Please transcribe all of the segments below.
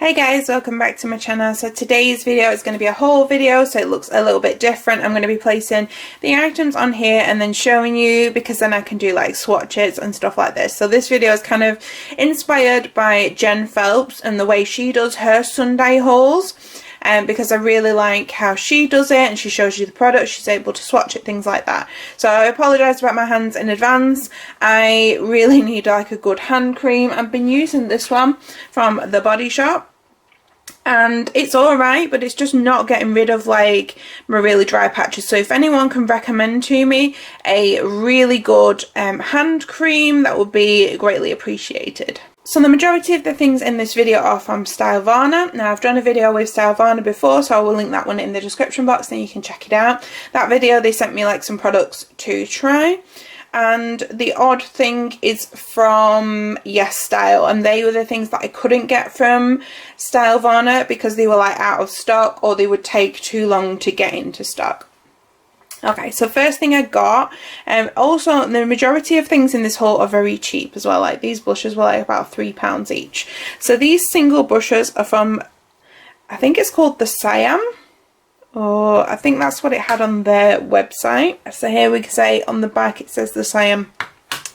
Hey guys, welcome back to my channel. So today's video is going to be a haul video, so it looks a little bit different. I'm going to be placing the items on here and then showing you, because then I can do like swatches and stuff like this. So this video is kind of inspired by Jen Phelps and the way she does her Sunday hauls. Because I really like how she does it and she shows you the product, she's able to swatch it, things like that. So I apologise about my hands in advance. I really need like a good hand cream. I've been using this one from The Body Shop and it's alright, but it's just not getting rid of like my really dry patches. So if anyone can recommend to me a really good hand cream, that would be greatly appreciated. So the majority of the things in this video are from Stylevana. Now I've done a video with Stylevana before, so I will link that one in the description box, then you can check it out. That video they sent me like some products to try. And the odd thing is from Yesstyle, and they were the things that I couldn't get from Stylevana because they were like out of stock or they would take too long to get into stock. Okay, so first thing I got, also the majority of things in this haul are very cheap as well. Like these blushes were like about £3 each. So these single brushes are from, I think it's called the Siam, or I think that's what it had on their website. So here we can say on the back it says the Siam.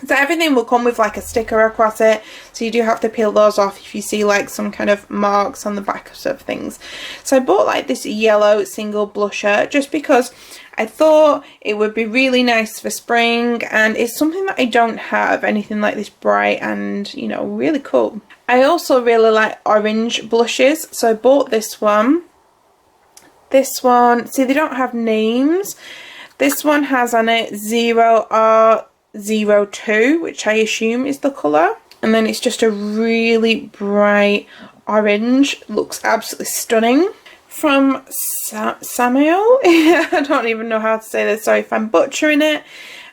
So everything will come with like a sticker across it, so you do have to peel those off if you see like some kind of marks on the back of things. So I bought like this yellow single blusher just because I thought it would be really nice for spring, and it's something that I don't have, anything like this bright and, you know, really cool. I also really like orange blushes, so I bought this one. This one, see, they don't have names. This one has on it 0R02, which I assume is the colour. And then it's just a really bright orange. Looks absolutely stunning. From Samuel. I don't even know how to say this. Sorry if I'm butchering it.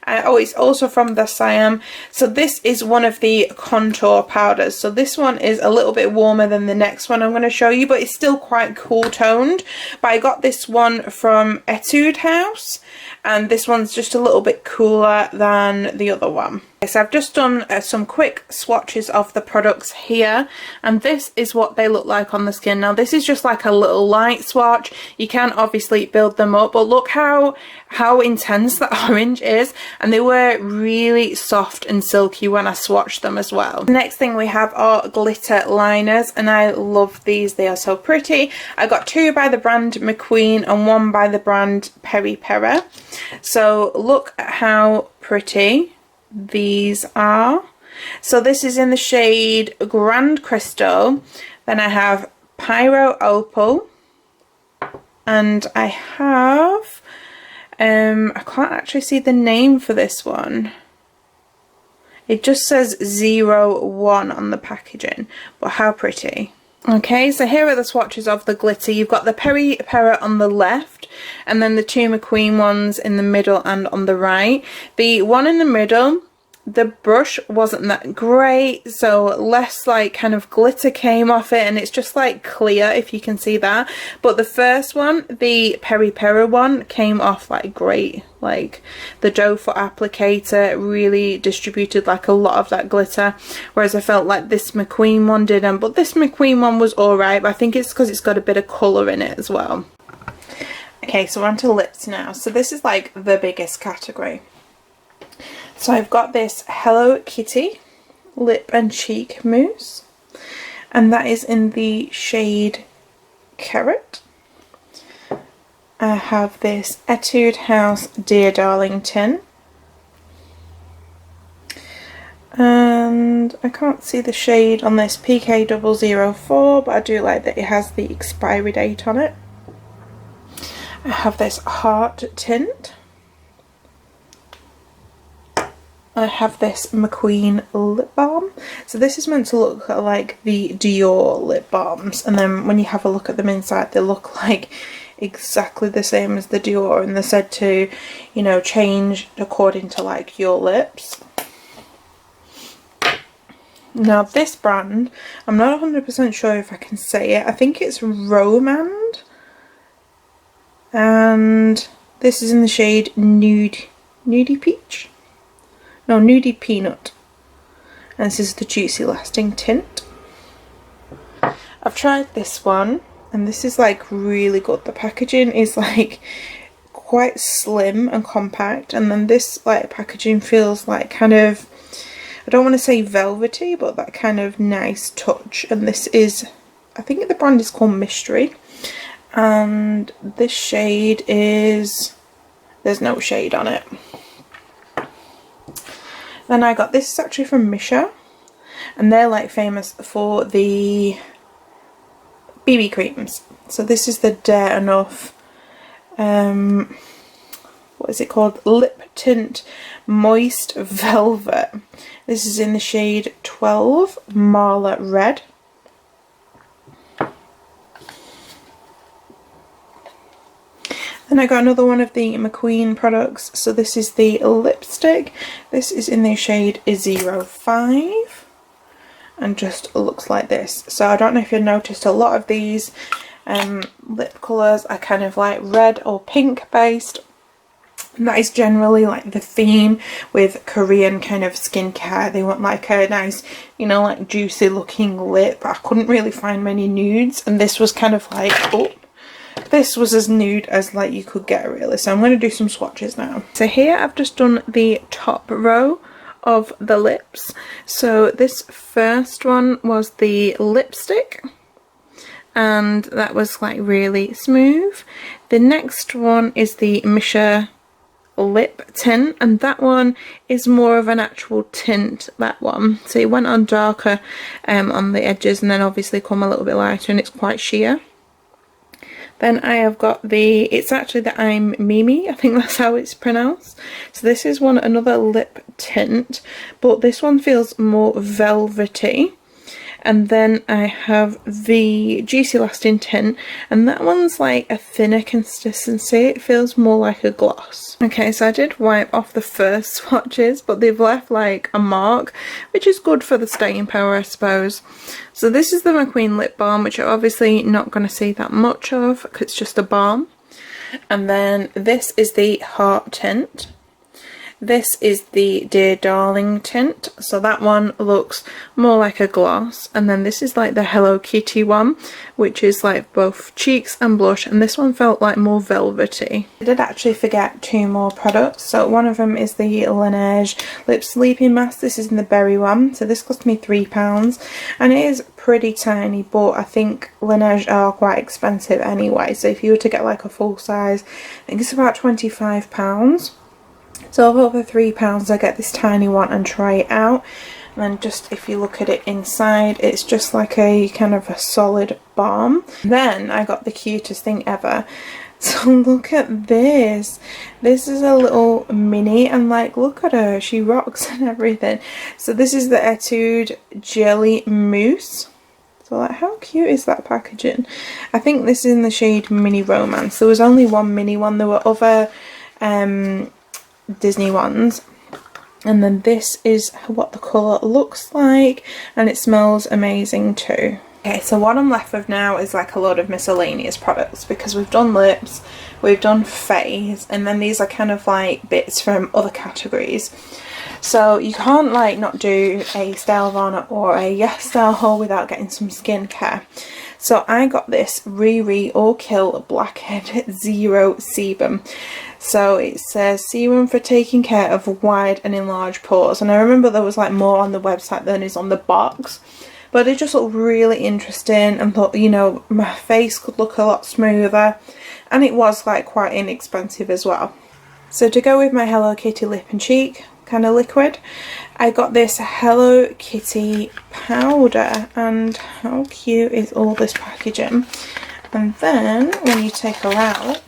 Oh, it's also from the Siam. So this is one of the contour powders. So this one is a little bit warmer than the next one I'm going to show you, but it's still quite cool toned. But I got this one from Etude house, and this one's just a little bit cooler than the other one. So I've just done some quick swatches of the products here, and this is what they look like on the skin. Now this is just like a little light swatch. You can obviously build them up, but look how intense that orange is, and they were really soft and silky when I swatched them as well. The next thing we have are glitter liners, and I love these. They are so pretty. I got two by the brand Mcqueen and one by the brand Peri Peri. So look at how pretty these are. So this is in the shade Grand Crystal, then I have Pyro Opal, and I have I can't actually see the name for this one. It just says 01 on the packaging, but how pretty. Okay, so here are the swatches of the glitter. You've got the Peri Peri on the left, and then the two Mcqueen ones in the middle and on the right. The one in the middle, the brush wasn't that great, so less like kind of glitter came off it, and it's just like clear, if you can see that. But the first one, the Peri Peri one, came off like great. Like the doe foot applicator really distributed like a lot of that glitter, whereas I felt like this Mcqueen one didn't. But this Mcqueen one was alright, but I think it's because it's got a bit of colour in it as well. Okay, so we're on to lips now. So this is like the biggest category. So I've got this Hello Kitty lip and cheek mousse, and that is in the shade Carrot. I have this Etude House Dear Darling Tint, and I can't see the shade on this PK004, but I do like that it has the expiry date on it. I have this Heart Tint. I have this Mcqueen Lip Balm. So this is meant to look like the Dior lip balms, and then when you have a look at them inside, they look like exactly the same as the Dior, and they're said to, you know, change according to like your lips. Now this brand, I'm not 100% sure if I can say it. I think it's Romand, and this is in the shade Nudie Peach. No, Nudie Peanut. And this is the Juicy Lasting Tint. I've tried this one, and this is like really good. The packaging is like quite slim and compact, and then this like packaging feels like kind of, I don't want to say velvety, but that kind of nice touch. And this is, I think the brand is called Mystery, and this shade is, there's no shade on it. Then I got this, is actually from Misha, and they're like famous for the BB creams. So this is the Dare Enough, what is it called? Lip Tint Moist Velvet. This is in the shade 12 Marla Red. Then I got another one of the Mcqueen products. So this is the lipstick. This is in the shade 05. And just looks like this. So I don't know if you've noticed, a lot of these lip colours are kind of like red or pink based. And that is generally like the theme with Korean kind of skincare. They want like a nice, you know, like juicy looking lip. I couldn't really find many nudes, and this was kind of like, oh, this was as nude as like you could get really. So I'm going to do some swatches now. So here I've just done the top row of the lips. So this first one was the lipstick, and that was like really smooth. The next one is the Misha lip tint, and that one is more of an actual tint, that one. So it went on darker on the edges, and then obviously come a little bit lighter, and it's quite sheer. Then I have got the, it's actually the I'm Mimi, I think that's how it's pronounced. So this is another lip tint, but this one feels more velvety. And then I have the Juicy Lasting tint, and that one's like a thinner consistency. It feels more like a gloss. Okay, so I did wipe off the first swatches, but they've left like a mark, which is good for the staying power, I suppose. So this is the Mcqueen Lip Balm, which you're obviously not going to see that much of because it's just a balm. And then this is the Heart tint. This is the Dear Darling tint, so that one looks more like a gloss. And then this is like the Hello Kitty one, which is like both cheeks and blush, and this one felt like more velvety. I did actually forget two more products. So one of them is the Lineage Lip Sleeping Mask. This is in the berry one, so this cost me £3, and it is pretty tiny, but I think Lineage are quite expensive anyway. So if you were to get like a full size, I think it's about £25. So over £3 I get this tiny one and try it out. And then just if you look at it inside, it's just like a kind of a solid balm. Then I got the cutest thing ever. So look at this. This is a little mini, and like look at her, she rocks and everything. So this is the Etude Jelly Mousse. So like how cute is that packaging? I think this is in the shade Mini Romance. There was only one mini one, there were other Disney ones, and then this is what the colour looks like, and it smells amazing too. Okay, so what I'm left with now is like a load of miscellaneous products, because we've done lips, we've done face, and then these are kind of like bits from other categories. So you can't like not do a Stylevana or a Yesstyle haul without getting some skincare. So I got this Riri All Kill Blackhead Zero Sebum. So it says serum for taking care of wide and enlarged pores, and I remember there was like more on the website than is on the box, but it just looked really interesting and thought, you know, my face could look a lot smoother, and it was like quite inexpensive as well. So to go with my Hello Kitty lip and cheek kind of liquid, I got this Hello Kitty powder, and how cute is all this packaging. And then when you take her out,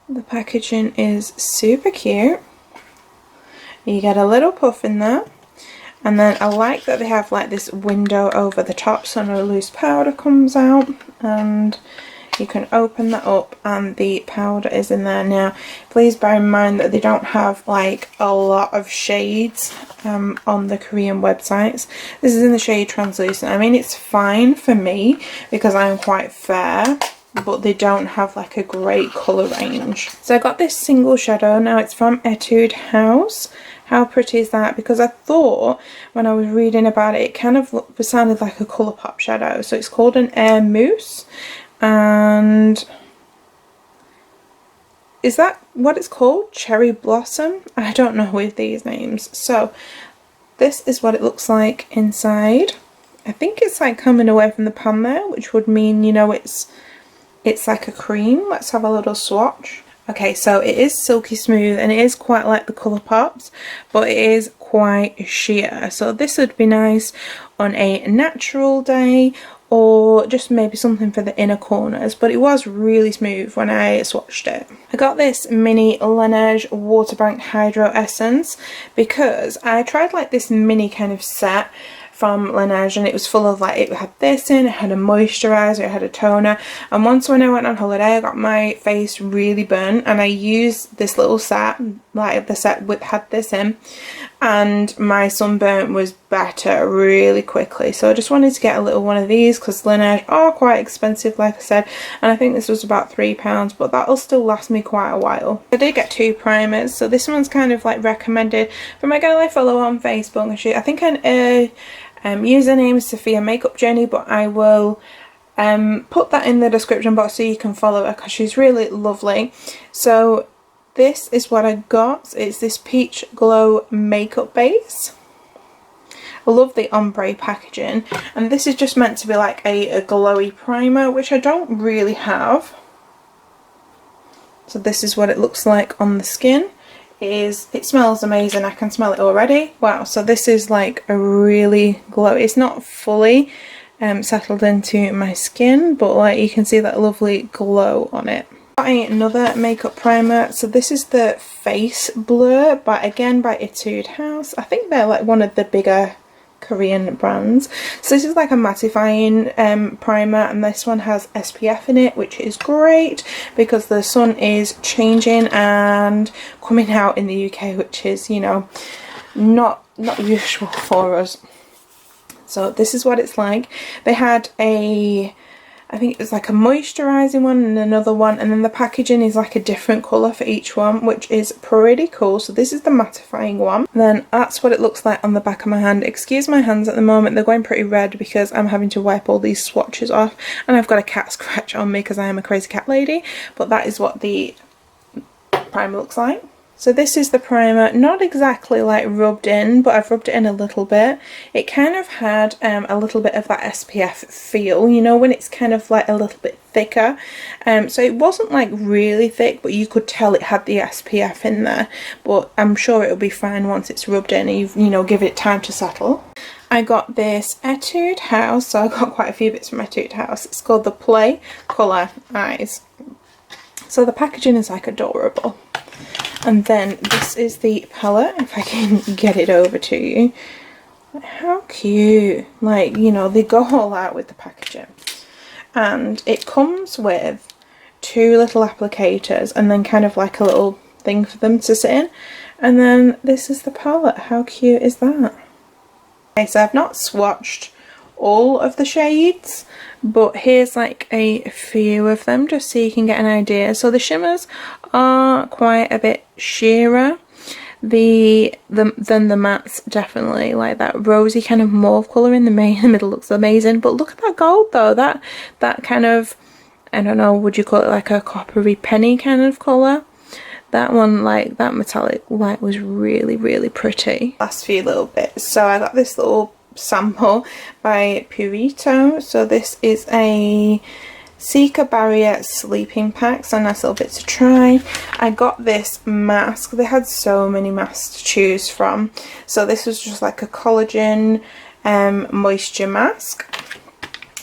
the packaging is super cute. You get a little puff in there, and then I like that they have like this window over the top so no loose powder comes out, and you can open that up and the powder is in there. Now please bear in mind that they don't have like a lot of shades on the Korean websites. This is in the shade Translucent. I mean, it's fine for me because I'm quite fair, but they don't have like a great colour range. So I got this single shadow. Now it's from Etude House How pretty is that? Because I thought when I was reading about it, it kind of sounded like a Colourpop shadow. So it's called an Air Mousse, and is that what it's called? Cherry Blossom? I don't know with these names. So this is what it looks like inside. I think it's like coming away from the pan there, which would mean, you know, it's like a cream. Let's have a little swatch. Okay, so it is silky smooth and it is quite like the Colourpops, but it is quite sheer. So this would be nice on a natural day, or just maybe something for the inner corners, but it was really smooth when I swatched it. I got this mini Lineage Waterbank Hydro Essence because I tried like this mini kind of set from Lineage, and it was full of like, it had this in, it had a moisturiser, it had a toner, and once when I went on holiday I got my face really burnt and I used this little set, like the set had this in, and my sunburn was better really quickly. So I just wanted to get a little one of these because Lineage are quite expensive, like I said, and I think this was about £3, but that'll still last me quite a while. I did get 2 primers, so this one's kind of like recommended from a girl I follow on Facebook, and I think her username is Sophia Makeup Journey, but I will put that in the description box so you can follow her because she's really lovely. So this is what I got. It's this Peach Glow makeup base. I love the ombre packaging, and this is just meant to be like a glowy primer, which I don't really have. So this is what it looks like on the skin. It smells amazing. I can smell it already. Wow, so this is like a really glow. It's not fully settled into my skin, but like you can see that lovely glow on it. Got another makeup primer. So this is the Face Blur, again by Etude House. I think they're like one of the bigger Korean brands. So this is like a mattifying primer, and this one has SPF in it, which is great because the sun is changing and coming out in the UK, which is, you know, not usual for us. So this is what it's like. They had I think it was like a moisturising one and another one, and then the packaging is like a different colour for each one, which is pretty cool. So this is the mattifying one. And then that's what it looks like on the back of my hand. Excuse my hands at the moment, they're going pretty red because I'm having to wipe all these swatches off, and I've got a cat scratch on me because I am a crazy cat lady. But that is what the primer looks like. So this is the primer, not exactly like rubbed in, but I've rubbed it in a little bit. It kind of had a little bit of that SPF feel, you know, when it's kind of like a little bit thicker. So it wasn't like really thick, but you could tell it had the SPF in there. But I'm sure it'll be fine once it's rubbed in and you know, give it time to settle. I got this Etude House, so I got quite a few bits from Etude House. It's called the Play Colour Eyes. So the packaging is like adorable. And then this is the palette, if I can get it over to you. How cute. Like, you know, they go all out with the packaging. And it comes with 2 little applicators and then kind of like a little thing for them to sit in. And then this is the palette. How cute is that? Okay, so I've not swatched all of the shades, but here's like a few of them just so you can get an idea. So the shimmers are quite a bit sheerer than the mattes, definitely. Like that rosy kind of mauve colour in the middle looks amazing, but look at that gold though. That kind of, I don't know, would you call it like a coppery penny kind of colour? That one, like that metallic white, was really pretty. Last few little bits. So I got this little sample by Purito. So this is a Cica Barrier sleeping pack, so nice little bit to try. I got this mask. They had so many masks to choose from. So this was just like a collagen moisture mask.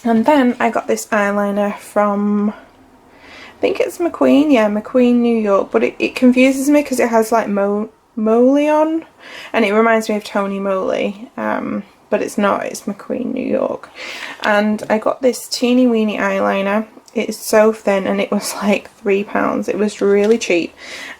And then I got this eyeliner from, I think it's Mcqueen, yeah, Mcqueen New York, but it confuses me because it has like Mole on, and it reminds me of Tony Moly. But it's not, it's Mcqueen New York. And I got this teeny weeny eyeliner. It's so thin and it was like £3. It was really cheap.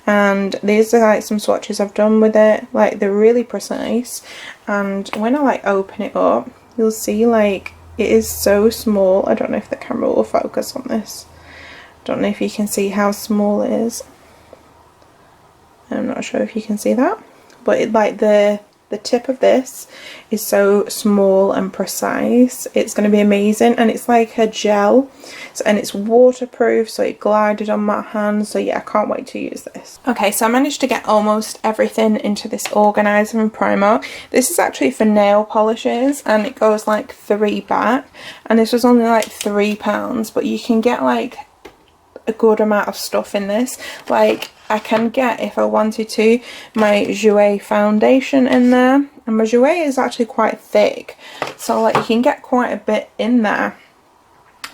And these are like some swatches I've done with it. Like they're really precise. And when I like open it up, you'll see like it is so small. I don't know if the camera will focus on this. I don't know if you can see how small it is. I'm not sure if you can see that. but like the tip of this is so small and precise. It's going to be amazing, and it's like a gel, and it's waterproof, so it glided on my hand. So yeah, I can't wait to use this. Okay, so I managed to get almost everything into this organizer and primer. This is actually for nail polishes, and it goes like 3 back, and this was only like £3, but you can get like a good amount of stuff in this. Like I can get, if I wanted to, my Jouer foundation in there, and my Jouer is actually quite thick, so like you can get quite a bit in there.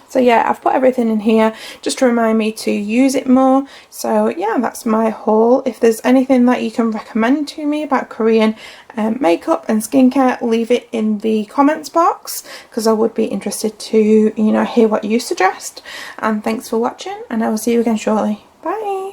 So yeah, I've put everything in here just to remind me to use it more. So yeah, that's my haul. If there's anything that you can recommend to me about Korean makeup and skincare, leave it in the comments box, because I would be interested to, you know, hear what you suggest. And thanks for watching, and I will see you again shortly. Bye!